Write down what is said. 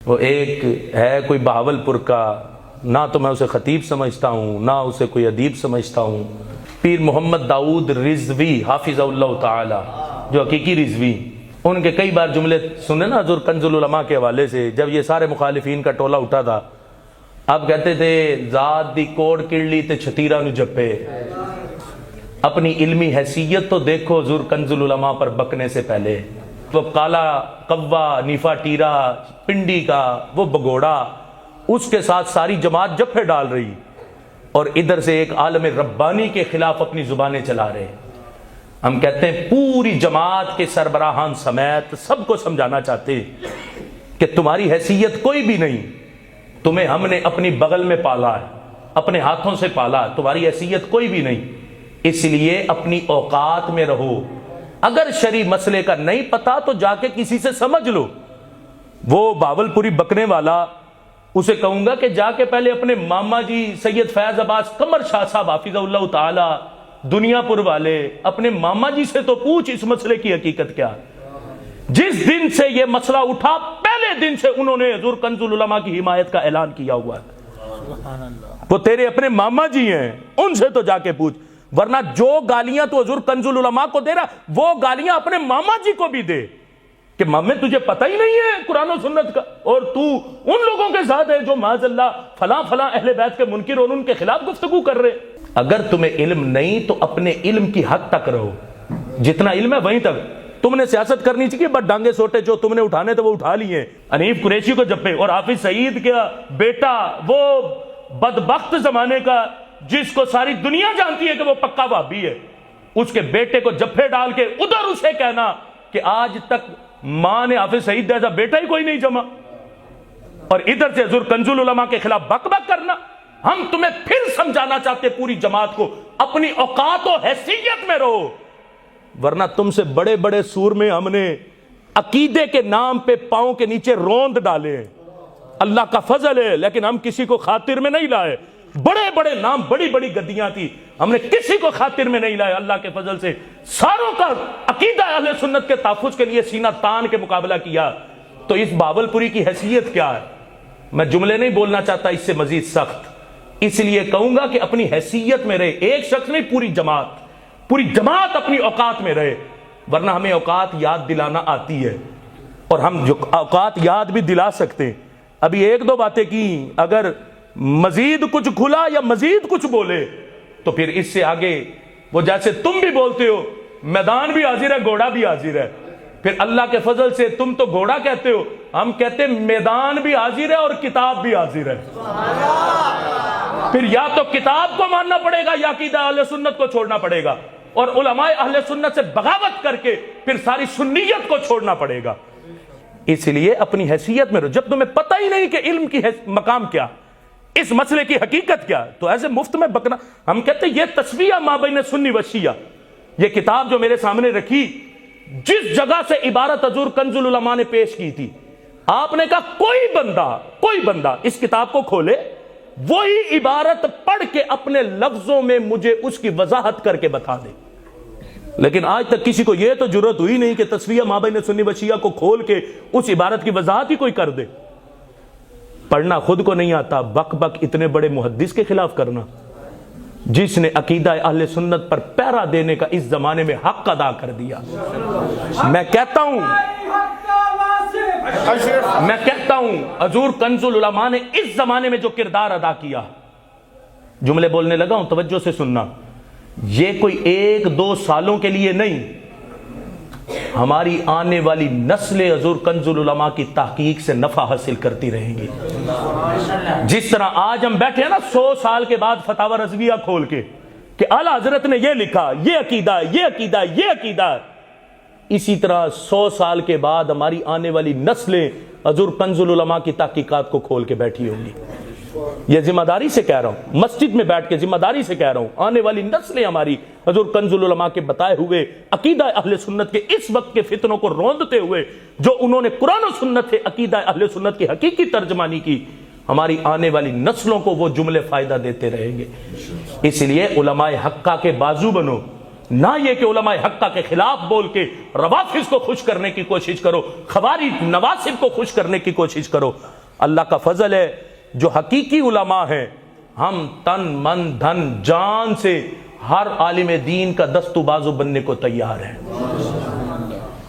وہ ایک ہے کوئی بہاولپور کا، نہ تو میں اسے خطیب سمجھتا ہوں نہ اسے کوئی ادیب سمجھتا ہوں، پیر محمد داؤد رضوی حافظ اللہ تعالی، جو حقیقی رضوی، ان کے کئی بار جملے سنے نا حضور کنز العلماء کے حوالے سے، جب یہ سارے مخالفین کا ٹولہ اٹھا تھا، آپ کہتے تھے ذات دی کوڑ کڑلی تے چھتیرا نو جپے، اپنی علمی حیثیت تو دیکھو حضور کنز العلماء پر بکنے سے پہلے، وہ کالا قوا نیفا ٹیرا پنڈی کا وہ بگوڑا، اس کے ساتھ ساری جماعت جپے ڈال رہی، اور ادھر سے ایک عالم ربانی کے خلاف اپنی زبانیں چلا رہے۔ ہم کہتے ہیں پوری جماعت کے سربراہان سمیت سب کو سمجھانا چاہتے ہیں کہ تمہاری حیثیت کوئی بھی نہیں، تمہیں ہم نے اپنی بغل میں پالا ہے، اپنے ہاتھوں سے پالا، تمہاری حیثیت کوئی بھی نہیں، اس لیے اپنی اوقات میں رہو، اگر شرعی مسئلے کا نہیں پتا تو جا کے کسی سے سمجھ لو۔ وہ باولپوری بکنے والا، اسے کہوں گا کہ جا کے پہلے اپنے ماما جی سید فیض عباس قمر شاہ صاحب حافظ اللہ تعالی دنیا پور والے، اپنے ماما جی سے تو پوچھ اس مسئلے کی حقیقت کیا۔ جس دن سے یہ مسئلہ اٹھا پہلے دن سے انہوں نے حضور کنز العلماء کی حمایت کا اعلان کیا ہوا ہے، وہ تیرے اپنے ماما جی ہیں، ان سے تو جا کے پوچھ، ورنہ جو گالیاں تو حضور کنز العلماء کو دے رہا وہ گالیاں اپنے ماما جی کو بھی دے کہ مامے تجھے پتہ ہی نہیں ہے قرآن و سنت کا، اور تو ان لوگوں کے ساتھ ہے جو معاذ اللہ فلاں فلاں اہل بیت کے منکر اور ان کے خلاف گفتگو کر رہے۔ اگر تمہیں علم نہیں تو اپنے علم کی حد تک رہو، جتنا علم ہے وہیں تک۔ تم نے سیاست کرنی چاہیے، بس ڈانگے سوٹے جو تم نے اٹھانے تھے وہ اٹھا لیے، حنیف قریشی کو جپے، اور حافظ سعید کا بیٹا وہ بدبخت زمانے کا جس کو ساری دنیا جانتی ہے کہ وہ پکا وہابی ہے، اس کے بیٹے کو جپے ڈال کے ادھر اسے کہنا کہ آج تک ماں نے حافظ سعید جیسا بیٹا ہی کوئی نہیں جمع، اور ادھر سے حضور کنز العلماء کے خلاف بک بک کرنا۔ ہم تمہیں پھر سمجھانا چاہتے پوری جماعت کو اپنی اوقات و حیثیت میں رہو، ورنہ تم سے بڑے بڑے سور میں ہم نے عقیدے کے نام پہ پاؤں کے نیچے روند ڈالے ہیں، اللہ کا فضل ہے، لیکن ہم کسی کو خاطر میں نہیں لائے۔ بڑے بڑے نام، بڑی بڑی گدیاں تھی، ہم نے کسی کو خاطر میں نہیں لائے، اللہ کے فضل سے ساروں کا عقیدہ اہل سنت کے تحفظ کے لیے سینہ تان کے مقابلہ کیا۔ تو اس باولپوری کی حیثیت کیا ہے؟ میں جملے نہیں بولنا چاہتا اس سے مزید سخت، اس لیے کہوں گا کہ اپنی حیثیت میں رہے، ایک شخص نہیں پوری جماعت اپنی اوقات میں رہے، ورنہ ہمیں اوقات یاد دلانا آتی ہے، اور ہم جو اوقات یاد بھی دلا سکتے ہیں۔ ابھی ایک دو باتیں کی، اگر مزید کچھ کھلا یا مزید کچھ بولے تو پھر اس سے آگے وہ جیسے تم بھی بولتے ہو میدان بھی حاضر ہے گھوڑا بھی حاضر ہے، پھر اللہ کے فضل سے تم تو گھوڑا کہتے ہو، ہم کہتے میدان بھی حاضر ہے اور کتاب بھی حاضر ہے۔ پھر یا تو کتاب کو ماننا پڑے گا یا عقیدہ اہل سنت کو چھوڑنا پڑے گا، اور علماء اہل سنت سے بغاوت کر کے پھر ساری سنیت کو چھوڑنا پڑے گا۔ اس لیے اپنی حیثیت میں رہو، جب تمہیں پتہ ہی نہیں کہ علم کی مقام کیا، اس مسئلے کی حقیقت کیا، تو ایسے مفت میں بکنا۔ ہم کہتے ہیں یہ تسویہ ما بین سنی و شیعہ، یہ کتاب جو میرے سامنے رکھی، جس جگہ سے عبارت حضور کنز العلماء نے پیش کی تھی، آپ نے کہا کوئی بندہ اس کتاب کو کھولے، وہی عبارت پڑھ کے اپنے لفظوں میں مجھے اس کی وضاحت کر کے بتا دے۔ لیکن آج تک کسی کو یہ تو جرت ہوئی نہیں کہ تسویہ ما بین سنی و شیعہ کو کھول کے اس عبارت کی وضاحت ہی کوئی کر دے۔ پڑھنا خود کو نہیں آتا، بک بک اتنے بڑے محدث کے خلاف کرنا، جس نے عقیدہ اہل سنت پر پیرا دینے کا اس زمانے میں حق ادا کر دیا۔ میں کہتا ہوں حضور کنز العلماء نے اس زمانے میں جو کردار ادا کیا، جملے بولنے لگا ہوں توجہ سے سننا، یہ کوئی ایک دو سالوں کے لیے نہیں، ہماری آنے والی نسل حضور کنز العلماء کی تحقیق سے نفع حاصل کرتی رہیں گی۔ جس طرح آج ہم بیٹھے ہیں نا 100 سال کے بعد فتاوی رضویہ کھول کے کہ اعلیٰ حضرت نے یہ لکھا، یہ عقیدہ، یہ عقیدہ، یہ عقیدہ، اسی طرح 100 سال کے بعد ہماری آنے والی نسلیں حضور کنز العلماء کی تحقیقات کو کھول کے بیٹھی ہوں گی۔ یہ ذمہ داری سے کہہ رہا ہوں، مسجد میں بیٹھ کے ذمہ داری سے کہہ رہا ہوں، آنے والی نسلیں ہماری حضور کنز العلماء کے بتائے ہوئے عقیدہ اہل سنت کے اس وقت کے فتنوں کو روندتے ہوئے جو انہوں نے قرآن و سنت سے عقیدہ اہل سنت کی حقیقی ترجمانی کی، ہماری آنے والی نسلوں کو وہ جملے فائدہ دیتے رہیں گے۔ اس لیے علماء حقہ کے بازو بنو، نہ یہ کہ علماء حقہ کے خلاف بول کے روافظ کو خوش کرنے کی کوشش کرو، خوارج نواصب کو خوش کرنے کی کوشش کرو۔ اللہ کا فضل ہے جو حقیقی علماء ہیں، ہم تن من دھن جان سے ہر عالم دین کا دست و بازو بننے کو تیار ہیں۔